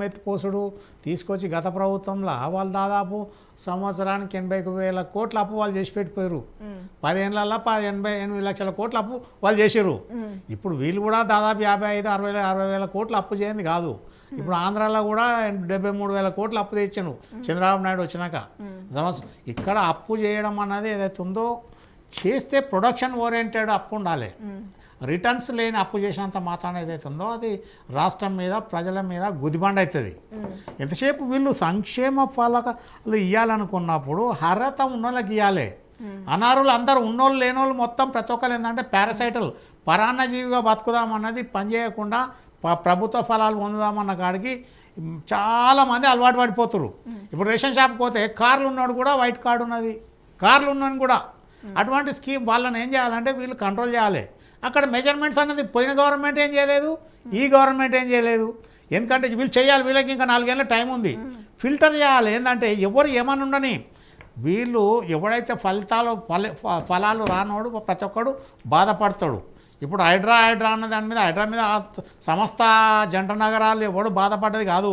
మెత్తిపోసుడు తీసుకొచ్చి గత ప్రభుత్వంలో వాళ్ళు దాదాపు సంవత్సరానికి 80,000 కోట్ల అప్పు వాళ్ళు చేసి పెట్టిపోయారు. 10 ఏళ్ళల్లో 88 లక్షల కోట్ల అప్పు వాళ్ళు చేసారు. ఇప్పుడు వీళ్ళు కూడా దాదాపు 55-60,000 కోట్ల అప్పు చేయండి కాదు. ఇప్పుడు ఆంధ్రాలో కూడా 73,000 కోట్ల అప్పు తెచ్చాను చంద్రబాబు నాయుడు వచ్చినాక. ఇక్కడ అప్పు చేయడం అన్నది ఏదైతే ఉందో చేస్తే ప్రొడక్షన్ ఓరియంటెడ్ అప్పు ఉండాలి. రిటర్న్స్ లేని అప్పు చేసినంత మాత్రాన ఏదైతే ఉందో అది రాష్ట్రం మీద ప్రజల మీద గుదిబండ అవుతుంది. ఎంతసేపు వీళ్ళు సంక్షేమ ఫలాలు ఇవ్వాలనుకున్నప్పుడు అర్హత ఉన్నోళ్ళకి ఇవ్వాలి. అనారులు అందరూ ఉన్నోళ్ళు లేనోళ్ళు మొత్తం ప్రతి ఒక్కరు ఏంటంటే పారాసైటల్ పరాన్నజీవిగా బతుకుదామన్నది పనిచేయకుండా ప్రభుత్వ ఫలాలు పొందుదామన్న కాడికి చాలామంది అలవాటు పడిపోతున్నారు. ఇప్పుడు రేషన్ షాప్కి పోతే కార్లు ఉన్నాడు కూడా వైట్ కార్డు ఉన్నది, కార్లు ఉన్నాను కూడా. అటువంటి స్కీమ్ వాళ్ళని ఏం చేయాలంటే వీళ్ళు కంట్రోల్ చేయాలి. అక్కడ మెజర్మెంట్స్ అన్నది పోయిన గవర్నమెంట్ ఏం చేయలేదు, ఈ గవర్నమెంట్ ఏం చేయలేదు. ఎందుకంటే వీళ్ళు చేయాలి, వీళ్ళకి ఇంకా 4 ఏళ్ళ టైం ఉంది. ఫిల్టర్ చేయాలి. ఏంటంటే ఎవరు ఏమని ఉండని వీళ్ళు ఎవడైతే ఫలాలు రానోడు ప్రతి ఒక్కడు బాధపడతాడు. ఇప్పుడు హైడ్రా అన్న దాని మీద హైడ్రా మీద సమస్త జంట నగరాలు ఎవడు బాధపడ్డది కాదు.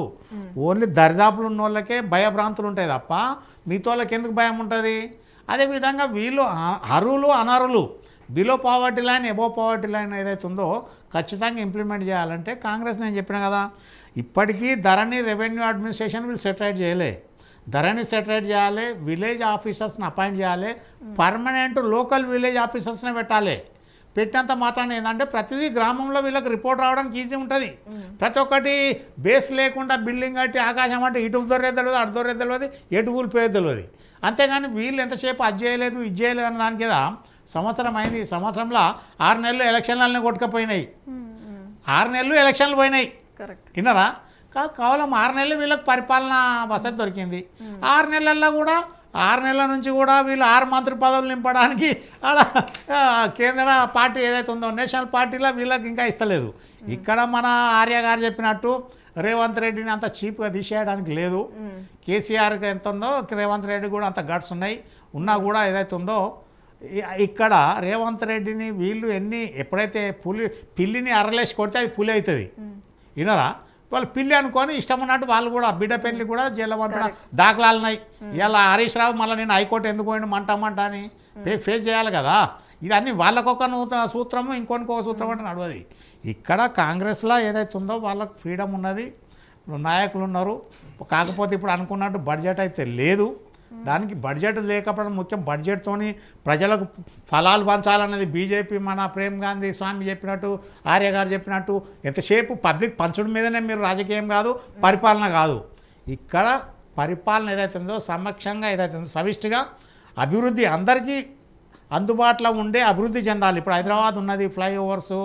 ఓన్లీ దరిదాపులు ఉన్న వాళ్ళకే భయభ్రాంతులు ఉంటాయి తప్ప మిగతా వాళ్ళకి ఎందుకు భయం ఉంటుంది. అదేవిధంగా వీళ్ళు అరువులు అనరులు below poverty line above poverty line ఏదైతే ఉందో ఖచ్చితంగా ఇంప్లిమెంట్ చేయాలంటే కాంగ్రెస్ నేను చెప్పిన కదా, ఇప్పటికీ ధరణి రెవెన్యూ అడ్మినిస్ట్రేషన్ వీళ్ళు సెటరైట్ చేయలే. ధరణి సెటరైట్ చేయాలి, విలేజ్ ఆఫీసర్స్ని అపాయింట్ చేయాలి, పర్మనెంట్ లోకల్ విలేజ్ ఆఫీసర్స్ని పెట్టాలి. పెట్టినంత మాత్రాన్ని ఏంటంటే ప్రతిదీ గ్రామంలో వీళ్ళకి రిపోర్ట్ రావడానికి ఈజీ ఉంటుంది. ప్రతి ఒక్కటి బేస్ లేకుండా బిల్డింగ్ కట్టి ఆకాశం అంటే ఇటు దొరేది తెలియదు, అటు దొరేది తెలియదు, ఎటు కూలిపోయేది తెలియదు. అంతేగాని వీళ్ళు ఎంతసేపు అది చేయలేదు ఇది చేయలేదు అన్న దాని కదా సంవత్సరం అయింది. సంవత్సరంలో 6 నెలలు ఎలక్షన్లన్నీ కొట్టుకపోయినాయి, 6 నెలలు ఎలక్షన్లు పోయినాయి. విన్నారా? కేవలం 6 నెలలు వీళ్ళకి పరిపాలన వసతి దొరికింది. 6 నెలల్లో కూడా 6 నెలల నుంచి కూడా వీళ్ళు 6 మంత్రి పదవులు నింపడానికి ఆడ కేంద్ర పార్టీ ఏదైతే ఉందో నేషనల్ పార్టీలో వీళ్ళకి ఇంకా ఇస్తలేదు. ఇక్కడ మన ఆర్య గారు చెప్పినట్టు రేవంత్ రెడ్డిని అంత చీప్గా తీసేయడానికి లేదు. కేసీఆర్కి ఎంత ఉందో రేవంత్ రెడ్డి కూడా అంత గట్స్ ఉన్నాయి. ఉన్నా కూడా ఏదైతే ఉందో ఇక్కడ రేవంత్ రెడ్డిని వీళ్ళు ఎప్పుడైతే పిల్లిని అరలేసి కొడితే అది పులి అవుతుంది. వినరా? వాళ్ళు పిల్లి అనుకొని ఇష్టం ఉన్నట్టు వాళ్ళు కూడా బిడ్డ పెళ్లి కూడా జైల్లో పంపిన దాఖలాలున్నాయి. ఇలా హరీష్ రావు మళ్ళీ నేను హైకోర్టు ఎందుకు పోయిన మంట అని ఫేస్ చేయాలి కదా. ఇదన్నీ వాళ్ళకొక సూత్రము ఇంకొక సూత్రం అంటే నడవది. ఇక్కడ కాంగ్రెస్లో ఏదైతే ఉందో వాళ్ళకు ఫ్రీడమ్ ఉన్నది, నాయకులు ఉన్నారు. కాకపోతే ఇప్పుడు అనుకున్నట్టు బడ్జెట్ అయితే లేదు. దానికి బడ్జెట్ లేకపోవడం ముఖ్యం. బడ్జెట్తోని ప్రజలకు ఫలాలు పంచాలన్నది బీజేపీ మన ప్రేమ్ గాంధీ స్వామి చెప్పినట్టు ఆర్య గారు చెప్పినట్టు ఎంతసేపు పబ్లిక్ పంచడం మీదనే మీరు రాజకీయం కాదు, పరిపాలన కాదు. ఇక్కడ పరిపాలన ఏదైతే ఉందో సమక్షంగా ఏదైతే ఉందో సమిష్టిగా అభివృద్ధి అందరికీ అందుబాటులో ఉండే అభివృద్ధి చెందాలి. ఇప్పుడు హైదరాబాద్ ఉన్నది, ఫ్లైఓవర్స్,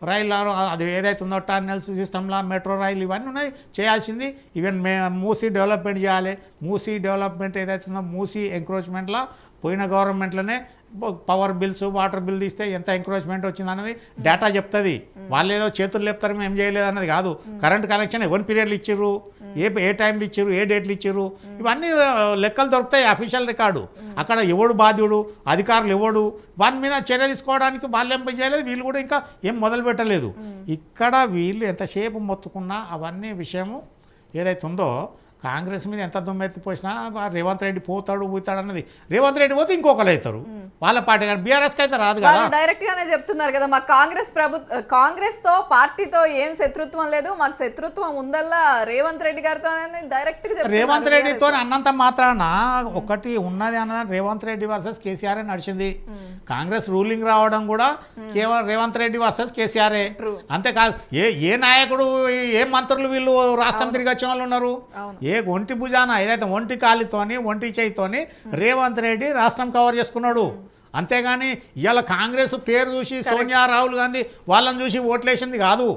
రైళ్ళు, అది ఏదైతే ఉందో టన్నెల్స్ సిస్టంలో మెట్రో రైలు ఇవన్నీ ఉన్నాయి చేయాల్సింది. ఈవెన్ మూసీ డెవలప్మెంట్ చేయాలి. మూసీ డెవలప్మెంట్ ఏదైతే ఉందో మూసీ ఎంక్రోచ్మెంట్లో పోయిన గవర్నమెంట్లోనే పవర్ బిల్స్ వాటర్ బిల్ తీస్తే ఎంత ఎంక్రోచ్మెంట్ వచ్చింది అన్నది డేటా చెప్తుంది. వాళ్ళు ఏదో చేతులు లేపుతారు మేము చేయలేదు అన్నది కాదు. కరెంట్ కనెక్షన్ ఎవరి పీరియడ్లు ఇచ్చారు, ఏ టైంలు ఇచ్చారు, ఏ డేట్లు ఇచ్చారు, ఇవన్నీ లెక్కలు దొరుకుతాయి. అఫీషియల్ రికార్డు అక్కడ ఎవడు బాధ్యుడు, అధికారులు ఎవడు, వాని మీద చర్య తీసుకోవడానికి వాళ్ళు ఏం చేయలేదు. వీళ్ళు కూడా ఇంకా ఏం మొదలు పెట్టలేదు. ఇక్కడ వీళ్ళు ఎంతసేపు మొత్తుకున్నా అవన్నీ విషయము ఏదైతే ఉందో కాంగ్రెస్ మీద ఎంత దుమ్మెత్తిపోసినా రేవంత్ రెడ్డి పోతాడు అన్నది. రేవంత్ రెడ్డి పోతే ఇంకొకరు అవుతారు వాళ్ళ పార్టీ, కానీ బీఆర్ఎస్కి అయితే రాదు కదా. డైరెక్ట్ గానే చెప్తున్నారు కదా, మాకు కాంగ్రెస్ తో పార్టీతో ఏం శత్రుత్వం లేదు, మాకు శత్రుత్వం ఉందల్లా రేవంత్ రెడ్డి గారితో డైరెక్ట్ గా. రేవంత్ రెడ్డితో అన్నంత మాత్రాన ఒకటి ఉన్నది అన్నది రేవంత్ రెడ్డి వర్సెస్ కేసీఆర్ నడిచింది. కాంగ్రెస్ రూలింగ్ రావడం కూడా కేవలం రేవంత్ రెడ్డి వర్సెస్ కేసీఆర్. అంతేకాదు ఏ నాయకుడు ఏ మంత్రులు వీళ్ళు రాష్ట్రం తిరిగి వచ్చిన వాళ్ళు ఉన్నారు. ఏ ఒంటి భుజాన ఏదైతే ఒంటి కాలితోని ఒంటి చేయితోని రేవంత్ రెడ్డి రాష్ట్రం కవర్ చేసుకున్నాడు. అంతేగాని ఇవాళ కాంగ్రెస్ పేరు చూసి సోనియా రాహుల్ గాంధీ వాళ్ళని చూసి ఓట్లేసింది కాదు.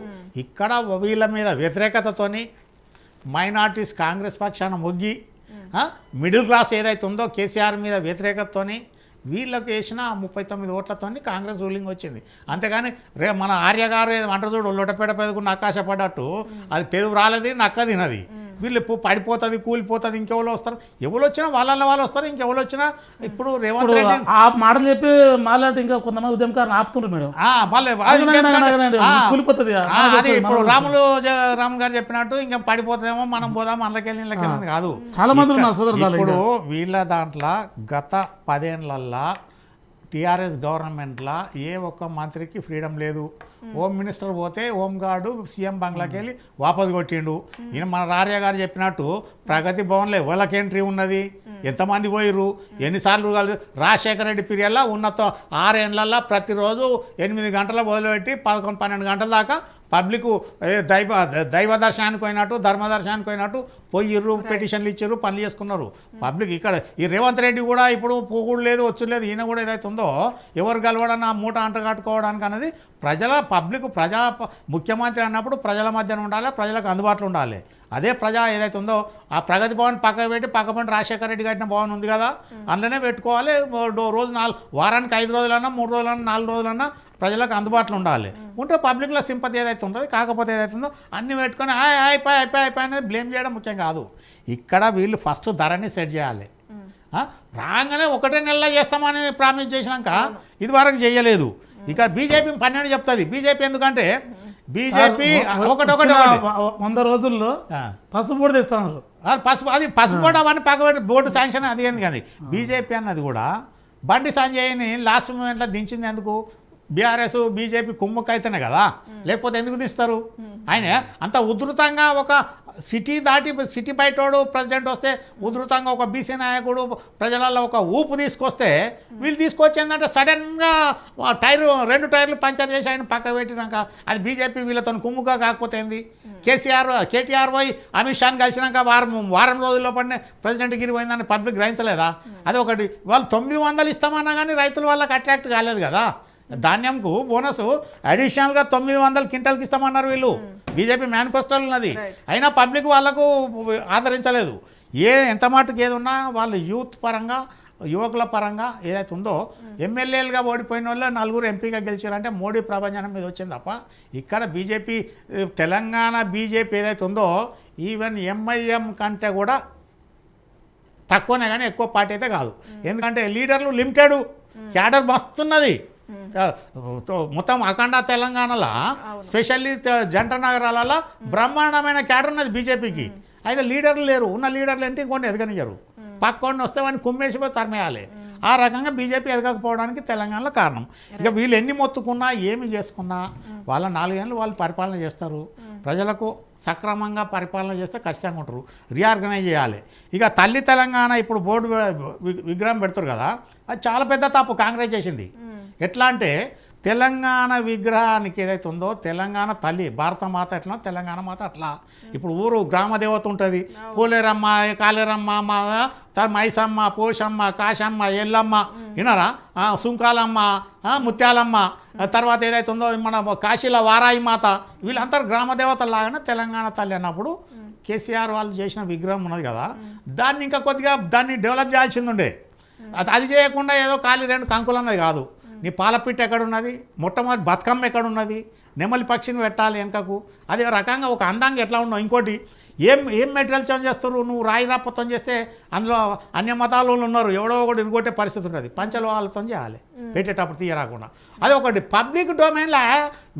ఇక్కడ వీళ్ళ మీద వ్యతిరేకతతోని మైనార్టీస్ కాంగ్రెస్ పక్షాన మొగ్గి మిడిల్ క్లాస్ ఏదైతే ఉందో కేసీఆర్ మీద వ్యతిరేకతతోని వీళ్ళకి వేసిన 39 ఓట్లతో కాంగ్రెస్ రూలింగ్ వచ్చింది. అంతేగాని మన ఆర్య గారు అంటారు చూడు లొటపేట పెదకున్న ఆకాశపడ్డట్టు అది పెదవు రాలేదు నక్క తినది. వీళ్ళు పడిపోతుంది కూలిపోతుంది ఇంకెవరు వస్తారు, ఎవరు వచ్చినా వాళ్ళు వస్తారు, ఇంకెవరు వచ్చినా ఇప్పుడు రేవంత్ రెడ్డి ఆ మాటలు చెప్పి మాట్లాడితే ఇంకా కొంతమంది ఉద్యమకారులు ఆపుతుండ్రు మేడం. కూలిపోతుంది అది ఇప్పుడు రామ్ గారు చెప్పినట్టు ఇంకా పడిపోతుందేమో మనం పోదాం అందులోకెళ్ళి కాదు. చాలా మంది ఉన్నారు సోదరులు. ఇప్పుడు వీళ్ళ దాంట్లో గత 10 ఏళ్లల్లా టీఆర్ఎస్ గవర్నమెంట్లో ఏ ఒక్క మంత్రికి ఫ్రీడమ్ లేదు. హోమ్ మినిస్టర్ పోతే హోంగార్డు సీఎం బంగ్లాకి వెళ్ళి వాపసు కొట్టిండు. ఈయన మన రార్య గారు చెప్పినట్టు ప్రగతి భవన్లో ఎవరికి ఎంట్రీ ఉన్నది, ఎంతమంది పోయిర్రు, ఎన్నిసార్లు రాజశేఖర రెడ్డి పీరియడ్లో ఉన్నత 6 ఏళ్లలో ప్రతిరోజు 8 గంటల మొదలుపెట్టి 11-12 గంటల దాకా పబ్లిక్ దైవ దర్శనానికి పోయినట్టు ధర్మ దర్శనానికి పోయినట్టు పోయిర్రు, పిటిషన్లు ఇచ్చారు, పనులు చేసుకున్నారు పబ్లిక్. ఇక్కడ ఈ రేవంత్ రెడ్డి కూడా ఇప్పుడు పోగుడు లేదు వచ్చు లేదు, ఈయన కూడా ఏదైతే ఉందో ఎవరు గెలవడన్నా మూట అంట కట్టుకోవడానికి అనేది పబ్లిక్ ముఖ్యమంత్రి అన్నప్పుడు ప్రజల మధ్యన ఉండాలి, ప్రజలకు అందుబాటులో ఉండాలి. అదే ప్రజా ఏదైతే ఉందో ఆ ప్రగతి భవన్ పక్కన పెట్టి పక్కన రాజశేఖర రెడ్డి కట్టిన భవన్ ఉంది కదా అందులోనే పెట్టుకోవాలి. రోజు వారానికి 5 రోజులన్నా 3 రోజులన్నా 4 రోజులన్నా ప్రజలకు అందుబాటులో ఉండాలి. ఉంటే పబ్లిక్లో సింపతి ఏదైతే ఉంటుందో, కాకపోతే ఏదైతే ఉందో అన్నీ పెట్టుకొని అయిపోయి అనేది బ్లేమ్ చేయడం ముఖ్యం కాదు. ఇక్కడ వీళ్ళు ఫస్ట్ ధరని సెట్ చేయాలి. రాగానే 1 నెలలో చేస్తామని ప్రామిస్ చేసినాక ఇది వరకు చేయలేదు. ఇక బీజేపీ 12 చెప్తుంది. బీజేపీ ఎందుకంటే బీజేపీ ఒకటి 100 రోజుల్లో పసుపు బోర్డు తెస్తున్నారు. పసుపు బోర్డు అవన్నీ పక్కబెట్టి బోర్డు శాంక్షన్ అది ఏంది కానీ బీజేపీ అన్నది కూడా బండి సంజయ్ని లాస్ట్ మూమెంట్లో దించింది ఎందుకు? బీఆర్ఎస్ బీజేపీ కుమ్ముకైతేనే కదా, లేకపోతే ఎందుకు తీస్తారు? ఆయన అంత ఉధృతంగా ఒక సిటీ బయటోడు ప్రెసిడెంట్ వస్తే ఉధృతంగా ఒక బీసీ నాయకుడు ప్రజలలో ఒక ఊపు తీసుకొస్తే వీళ్ళు తీసుకొచ్చిందంటే సడన్గా 2 టైర్లు పంచర్ చేసి ఆయన పక్క పెట్టినాక అది బీజేపీ వీళ్ళతో కుమ్ముగా కాకపోతే ఏంది? కేటీఆర్ పోయి అమిత్ షాని కలిసినాక వారం రోజుల్లో పడిన ప్రెసిడెంట్ గిరి పోయిందని పబ్లిక్ గ్రహించలేదా? అది ఒకటి. వాళ్ళు 900 ఇస్తామన్నా కానీ రైతుల వాళ్ళకి అట్రాక్ట్ కాలేదు కదా. ధాన్యంకు బోనస్ అడిషనల్గా 900 క్వింటాల్కి ఇస్తామన్నారు వీళ్ళు, బీజేపీ మేనిఫెస్టోలో ఉన్నది. అయినా పబ్లిక్ వాళ్ళకు ఆదరించలేదు. ఎంత మటుకు ఏది ఉన్నా వాళ్ళు యూత్ పరంగా యువకుల పరంగా ఏదైతే ఉందో ఎమ్మెల్యేలుగా ఓడిపోయిన వాళ్ళు 4 ఎంపీగా గెలిచారంటే మోడీ ప్రభంజనం మీద వచ్చింది తప్ప ఇక్కడ బీజేపీ తెలంగాణ బీజేపీ ఏదైతే ఉందో ఈవెన్ ఎంఐఎం కంటే కూడా తక్కువనే కానీ ఎక్కువ పార్టీ అయితే కాదు. ఎందుకంటే లీడర్లు లిమిటెడ్, క్యాడర్ మస్తున్నది. మొత్తం అఖండ తెలంగాణలో స్పెషల్లీ జంట నగరాలలో బ్రహ్మాండమైన క్యాడర్ ఉన్నది బీజేపీకి. అయితే లీడర్లు లేరు. ఉన్న లీడర్లు ఏంటి ఇంకొన్ని ఎదగనియ్యరు. పక్కొని వస్తే వాడిని కుమ్మేసిపోయి తరిమేయాలి. ఆ రకంగా బీజేపీ ఎదగకపోవడానికి తెలంగాణలో కారణం. ఇక వీళ్ళు ఎన్ని మొత్తుకున్నా ఏమి చేసుకున్నా వాళ్ళ 4 ఏళ్ళు వాళ్ళు పరిపాలన చేస్తారు. ప్రజలకు సక్రమంగా పరిపాలన చేస్తే ఖచ్చితంగా ఉంటారు. రీఆర్గనైజ్ చేయాలి. ఇక తల్లి తెలంగాణ ఇప్పుడు బోర్డు విగ్రహం పెడతారు కదా, అది చాలా పెద్ద తప్పు కాంగ్రెస్ చేసింది. ఎట్లా అంటే తెలంగాణ విగ్రహానికి ఏదైతే ఉందో తెలంగాణ తల్లి భారత మాత ఎట్లా తెలంగాణ మాత అట్లా. ఇప్పుడు ఊరు గ్రామ దేవత ఉంటుంది. పోలేరమ్మ, కాలేరమ్మ, మైసమ్మ, పోషమ్మ, కాశమ్మ, ఎల్లమ్మ, వినరా, సుంకాలమ్మ, ముత్యాలమ్మ, తర్వాత ఏదైతే ఉందో మన కాశీల వారాయి మాత, వీళ్ళంతా గ్రామ దేవతలాగానే తెలంగాణ తల్లి అన్నప్పుడు కేసీఆర్ వాళ్ళు చేసిన విగ్రహం ఉన్నది కదా, దాన్ని ఇంకా కొద్దిగా దాన్ని డెవలప్ చేయాల్సింది ఉండే. అది చేయకుండా ఏదో ఖాళీ 2 కంకులు అన్నది కాదు. నీ పాలపిట్ట ఎక్కడున్నది, మొట్టమొదటి బతుకమ్మ ఎక్కడున్నది, నెమలి పక్షిని పెట్టాలి వెనకకు. అదే రకంగా ఒక అందంగా ఎట్లా ఉన్నావు. ఇంకోటి ఏం మెటీరియల్ చేంజ్ చేస్తారు. నువ్వు రాయి రాపత్వం చేస్తే అందులో అన్య మతాల వాళ్ళు ఉన్నారు, ఎవడో ఒకటి ఇరుగొట్టే పరిస్థితి ఉంటుంది. పంచల వాళ్ళతో చేయాలి పెట్టేటప్పుడు తీయరాకుండా. అది ఒకటి. పబ్లిక్ డొమైన్లో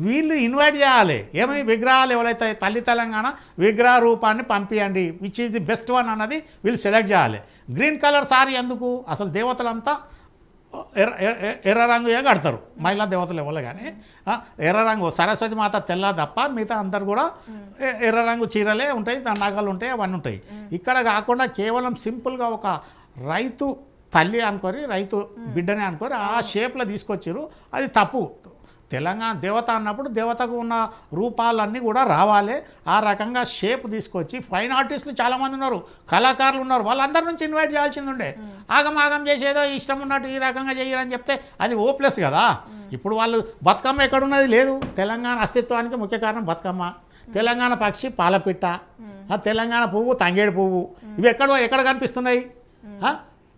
వీళ్ళు ఇన్వైట్ చేయాలి. ఏమై విగ్రహాలు ఎవరైతే తల్లి తెలంగాణ విగ్రహ రూపాన్ని పంపించండి, which is the best one అన్నది వీళ్ళు సెలెక్ట్ చేయాలి. గ్రీన్ కలర్ సారీ ఎందుకు? అసలు దేవతలంతా ఎర్ర రంగు కడతారు, మహిళా దేవతలు ఇవ్వాలి. కానీ ఎర్ర రంగు సరస్వతి మాత తెల్ల తప్ప మిగతా అందరు కూడా ఎర్ర రంగు చీరలే ఉంటాయి, దండాకాలు ఉంటాయి, అవన్నీ ఉంటాయి. ఇక్కడ కాకుండా కేవలం సింపుల్గా ఒక రైతు తల్లి అనుకోరి, రైతు బిడ్డనే అనుకోరి ఆ షేప్లో తీసుకొచ్చారు. అది తప్పు. తెలంగాణ దేవత అన్నప్పుడు దేవతకు ఉన్న రూపాలన్నీ కూడా రావాలి. ఆ రకంగా షేప్ తీసుకొచ్చి ఫైన్ ఆర్టిస్టులు చాలామంది ఉన్నారు, కళాకారులు ఉన్నారు, వాళ్ళందరి నుంచి ఇన్వైట్ చేయాల్సింది ఉండే. ఆగమాగం చేసేదో ఇష్టం ఉన్నట్టు ఈ రకంగా చేయరని చెప్తే అది ఓప్లెస్ కదా. ఇప్పుడు వాళ్ళు బతుకమ్మ ఎక్కడున్నది లేదు. తెలంగాణ అస్తిత్వానికి ముఖ్య కారణం బతుకమ్మ. తెలంగాణ పక్షి పాలపిట్ట, తెలంగాణ పువ్వు తంగేడు పువ్వు, ఇవి ఎక్కడ కనిపిస్తున్నాయి?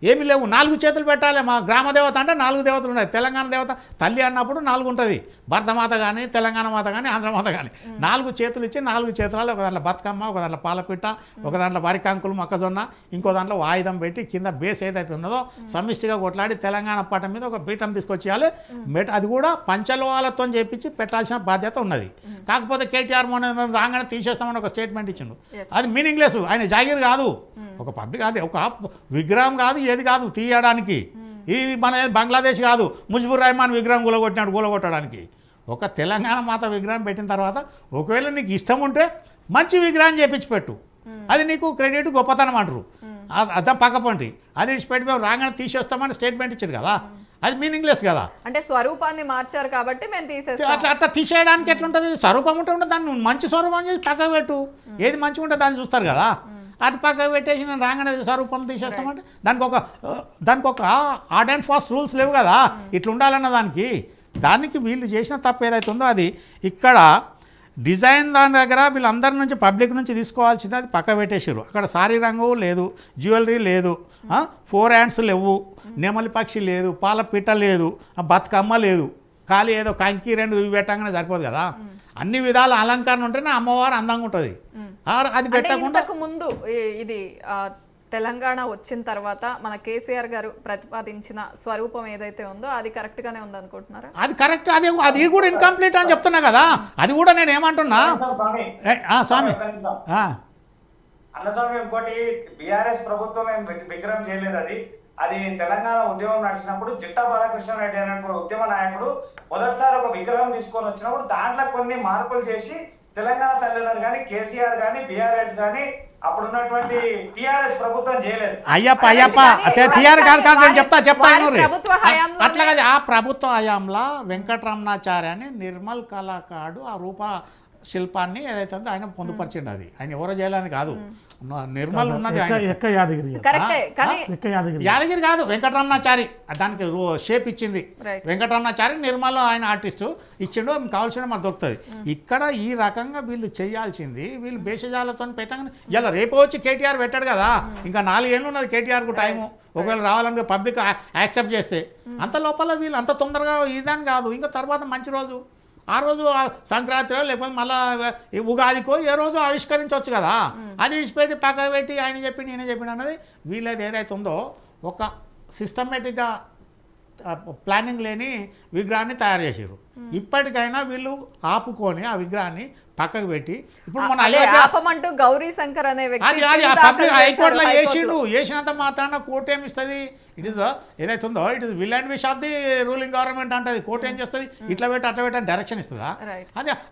ఏమీ లేవు. 4 చేతులు పెట్టాలి. మా గ్రామ దేవత అంటే 4 దేవతలు ఉన్నాయి. తెలంగాణ దేవత తల్లి అన్నప్పుడు 4 ఉంటుంది. భరతమాత కానీ, తెలంగాణ మాత కానీ, ఆంధ్రమాత కానీ 4 చేతులు ఇచ్చి 4 చేతులలో ఒక దాంట్లో బతుకమ్మ, ఒక దాంట్లో పాలపిట్ట, ఒక దాంట్లో వరికంకులు, మొక్కజొన్న, ఇంకో దాంట్లో ఆయుధం పెట్టి కింద బేస్ ఏదైతే ఉన్నదో సమిష్టిగా కొట్లాడి తెలంగాణ పటం మీద ఒక పీఠం తీసుకొచ్చేయాలి. అది కూడా పంచలోహాలతో చేపించి పెట్టాల్సిన బాధ్యత ఉన్నది. కాకపోతే కేటీఆర్ మేము రాగానే తీసేస్తామని ఒక స్టేట్మెంట్ ఇచ్చిండు. అది మీనింగ్లెస్. ఆయన జాగీర్ కాదు, ఒక పబ్లిక్ అది ఒక విగ్రహం కాదు, ఏది కాదు తీయడానికి. ఇది మన బంగ్లాదేశ్ కాదు, ముజిబుర్ రెహమాన్ విగ్రహం కూలగొట్టడానికి. ఒక తెలంగాణ మాత విగ్రహం పెట్టిన తర్వాత ఒకవేళ నీకు ఇష్టం ఉంటే మంచి విగ్రహం చేపించి పెట్టు, అది నీకు క్రెడిట్ గొప్పతనం అంటారు. అదే పక్కపంటి అది ఇచ్చిపెట్టి మేము రాగానే తీసేస్తామని స్టేట్మెంట్ ఇచ్చాడు కదా, అది మీనింగ్లెస్ కదా. అంటే స్వరూపాన్ని మార్చారు కాబట్టి మేము తీసేస్తాం. అట్లా తీసేయడానికి ఎట్లుంటుంది? స్వరూపం ఉంటే దాన్ని మంచి స్వరూపం చేసి పక్కకు పెట్టు, ఏది మంచిగా ఉంటే దాన్ని చూస్తారు కదా. అటు పక్కకు పెట్టేసి నేను రాగానే స్వరూపం తీసేస్తామంటే దానికి ఒక హార్డ్ అండ్ ఫాస్ట్ రూల్స్ లేవు కదా, ఇట్లా ఉండాలన్న దానికి వీళ్ళు చేసిన తప్పు ఏదైతే ఉందో అది ఇక్కడ డిజైన్ దాని దగ్గర వీళ్ళందరి నుంచి పబ్లిక్ నుంచి తీసుకోవాల్సింది అది పక్క పెట్టేసారు. అక్కడ సారీ రంగు లేదు, జ్యువెలరీ లేదు, 4 హ్యాండ్స్ లేవు, నెమలి పక్షి లేదు, పాల పిట్ట లేదు, బతుకమ్మ లేదు, ఖాళీ ఏదో కంకి 2 పెట్టగానే సరిపోదు కదా. అన్ని విధాల అలంకరణ ఉంటేనే అమ్మవారు అందంగా ఉంటుంది. అది పెట్టకుండా ముందు ఇది తెలంగాణ వచ్చిన తర్వాత మన కేసీఆర్ గారు ప్రతిపాదించిన స్వరూపం ఏదైతే ఉందో అది కరెక్ట్ గానే ఉంది అనుకుంటున్నారా? అది కరెక్ట్, అది కూడా ఇన్కంప్లీట్ అని చెప్తున్నా కదా. అది కూడా నేను ఏమంటున్నా స్వామి అన్నస్వామి, ఇంకోటి బీఆర్ఎస్ ప్రభుత్వం ఏం విగ్రహం చేయలేదు. అది తెలంగాణ ఉద్యమం నడిచినప్పుడు జిట్టా బాలకృష్ణ రెడ్డి అనేటువంటి ఉద్యమ నాయకుడు మొదటిసారి ఒక విగ్రహం తీసుకొని వచ్చినప్పుడు దాంట్లో కొన్ని మార్పులు చేసి తెలంగాణ తల్లిదండ్రులు కానీ, కేసీఆర్ కానీ, బీఆర్ఎస్ కానీ అప్పుడున్నటువంటి టీఆర్ఎస్ ప్రభుత్వం చేయలేదు. అయ్యప్ప టీఆర్ కాదు నేను చెప్తా అట్లా కదా. ఆ ప్రభుత్వ హయాంలో వెంకటరమణాచార్య అని నిర్మల్ కళాకారుడు ఆ రూప శిల్పాన్ని ఏదైతే ఉందో ఆయన పొందుపరిచిండు. అది ఆయన ఎవరో చేయాలని కాదు, నిర్మల్ ఉన్నది యాదగిరి కాదు, వెంకటరమణాచారి దానికి షేప్ ఇచ్చింది. వెంకటరమణాచారి నిర్మల్ ఆయన ఆర్టిస్టు ఇచ్చిండు, కావాల్సిన మనకు దొరుకుతుంది. ఇక్కడ ఈ రకంగా వీళ్ళు చేయాల్సింది వీళ్ళు భేషజాలతో పెట్టగానే ఇలా రేపు వచ్చి కేటీఆర్ పెట్టాడు కదా, ఇంకా 4 ఏళ్ళు ఉన్నది కేటీఆర్కు టైము. ఒకవేళ రావాలని పబ్లిక్ యాక్సెప్ట్ చేస్తే అంత లోపల వీళ్ళు అంత తొందరగా ఇదని కాదు. ఇంకా తర్వాత మంచి రోజు ఆ రోజు సంక్రాంతిలో లేకపోతే మళ్ళీ ఉగాదికో ఏ రోజు ఆవిష్కరించవచ్చు కదా. అది విడిచిపెట్టి పక్కకు పెట్టి ఆయన చెప్పి నేనే చెప్పిన అన్నది వీళ్ళది ఏదైతే ఉందో ఒక సిస్టమేటిక్గా ప్లానింగ్ లేని విగ్రహాన్ని తయారు చేసారు. ఇప్పటికైనా వీళ్ళు ఆపుకొని ఆ విగ్రహాన్ని పక్కకు పెట్టి ఇప్పుడు మన ఆపమంటూ గౌరీ శంకర్ అనే వ్యక్తి హైకోర్టులో వేసినంత మాత్రాన కోర్టు ఏమి ఇస్తుంది? ఇట్ ఈస్ ఏదైతే ఉందో it is will and wish of the ruling government అంటే కోర్టు ఏం చేస్తుంది? ఇట్లా పెట్టి అట్లా పెట్టి డైరెక్షన్ ఇస్తుందా?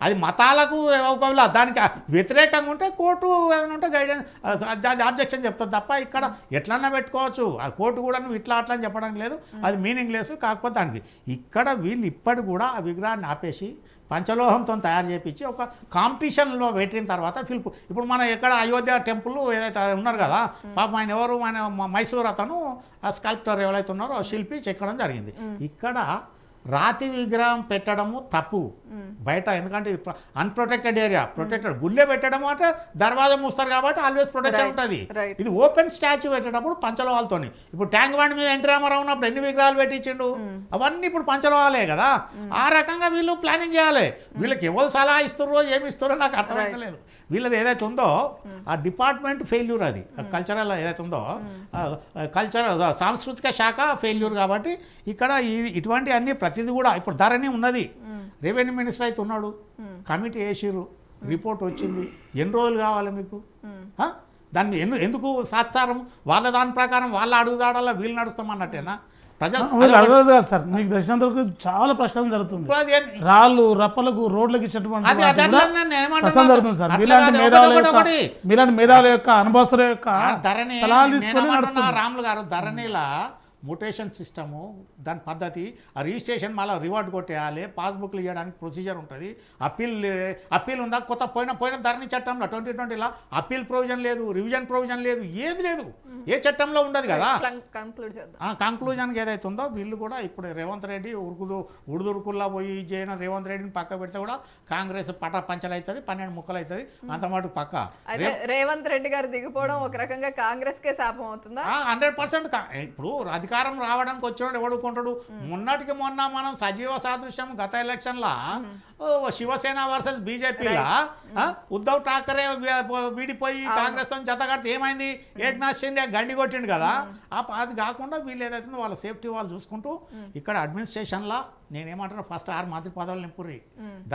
అది మతాలకు ఒకవేళ దానికి వ్యతిరేకంగా ఉంటే కోర్టు ఏదైనా ఉంటే గైడెన్స్ అది ఆబ్జెక్షన్ చెప్తుంది తప్ప ఇక్కడ ఎట్లన్నా పెట్టుకోవచ్చు. ఆ కోర్టు కూడా నువ్వు ఇట్లా అట్లా అని చెప్పడం లేదు, అది మీనింగ్ లెస్. కాకపోతే దానికి ఇక్కడ వీళ్ళు ఇప్పటి కూడా ఆ విగ్రహాన్ని ఆపేసి పంచలోహంతో తయారు చేయించి ఒక కాంపిటీషన్లో పెట్టిన తర్వాత ఫిల్పు ఇప్పుడు మన ఎక్కడ అయోధ్య టెంపుల్ ఏదైతే ఉన్నారు కదా, పాపం ఆయన ఎవరు మన మైసూర్ అతను ఆ స్కల్ప్టర్ ఎవరైతే ఉన్నారో శిల్పి చెక్కడం జరిగింది. ఇక్కడ రాతి విగ్రహం పెట్టడము తప్పు బయట, ఎందుకంటే ఇది అన్ప్రొటెక్టెడ్ ఏరియా. ప్రొటెక్టెడ్ గుళ్ళే పెట్టడము అంటే దర్వాజా మూస్తారు కాబట్టి ఆల్వేస్ ప్రొటెక్షన్ ఉంటుంది. ఇది ఓపెన్ స్టాచ్యూ పెట్టేటప్పుడు పంచలోహాలతోని. ఇప్పుడు ట్యాంక్ బండ్ మీద ఎన్టీ రామారావు ఉన్నప్పుడు ఎన్ని విగ్రహాలు పెట్టించిండు? అవన్నీ ఇప్పుడు పంచలోహాలే కదా. ఆ రకంగా వీళ్ళు ప్లానింగ్ చేయాలి. వీళ్ళకి ఎవరు సలహా ఇస్తారో ఏమి ఇస్తారో నాకు అర్థమైతలేదు. వీళ్ళది ఏదైతే ఉందో ఆ డిపార్ట్మెంట్ ఫెయిల్యూర్, అది కల్చరల్ ఏదైతే ఉందో సాంస్కృతిక శాఖ ఫెయిల్యూర్. కాబట్టి ఇక్కడ ఇటువంటి అన్ని ప్రతిదీ కూడా ఇప్పుడు ధరణి ఉన్నది, రెవెన్యూ మినిస్టర్ అయితే ఉన్నాడు, కమిటీ వేసిర్రు, రిపోర్ట్ వచ్చింది. ఎన్ని రోజులు కావాలి మీకు? దాన్ని ఎందుకు సాత్సారం వాళ్ళ దాని ప్రకారం వాళ్ళ అడుగుదాడల్లా వీళ్ళు నడుస్తామన్నట్టేనా? ప్రజలు సార్ మీకు దర్శనంతరకు చాలా ప్రశ్నలు జరుగుతుంది. రాళ్ళు రప్పలకు రోడ్లకు ఇచ్చినటువంటి జరుగుతుంది సార్. మీలాంటి మేధావుల యొక్క అనుభవస్తుల యొక్క సలహాలు తీసుకొని రాములు గారు ధరణిలా మొటేషన్ సిస్టము దాని పద్ధతి, ఆ రిజిస్ట్రేషన్ మళ్ళీ రివార్డ్ కొట్టేయాలి, పాస్బుక్లు ఇవ్వడానికి ప్రొసీజర్ ఉంటుంది, అప్పీల్ ఉందా, కొత్త పోయిన ధరణి చట్టంలో 2020లో అప్పీల్ ప్రొవిజన్ లేదు, రివిజన్ ప్రొవిజన్ లేదు, ఏది లేదు, ఏ చట్టంలో ఉండదు కదా. కంక్లూడ్ చేద్దాం. కంక్లూజన్కి ఏదైతే ఉందో వీళ్ళు కూడా ఇప్పుడు రేవంత్ రెడ్డి ఉడుదురుకుల్లా పోయి చేయన రేవంత్ రెడ్డిని పక్క పెడితే కూడా కాంగ్రెస్ పంచలు అవుతుంది, 12 ముక్కలు అవుతుంది, అంత మటుకు పక్క. అయితే రేవంత్ రెడ్డి గారు దిగిపోవడం ఒక రకంగా కాంగ్రెస్ కే శాపం అవుతుందా? 100%. ఇప్పుడు అధికారం రావడానికి వచ్చినాడు ఎవడుకుంటాడు. మొన్నటికి మొన్న మనం సజీవ సాదృశ్యం గత ఎలక్షన్లా శివసేన వర్సెస్ బీజేపీలా ఉద్ధవ్ ఠాకరే వీడిపోయి కాంగ్రెస్ తో జత కడితే ఏమైంది, ఏక్నాథ్ షిండే గండి కొట్టిండు కదా. అది కాకుండా వీళ్ళు ఏదైతుందో వాళ్ళ సేఫ్టీ వాళ్ళు చూసుకుంటూ ఇక్కడ అడ్మినిస్ట్రేషన్లా నేనేమంటాను, ఫస్ట్ 6 మంత్రి పదవులు నింపుర్రి.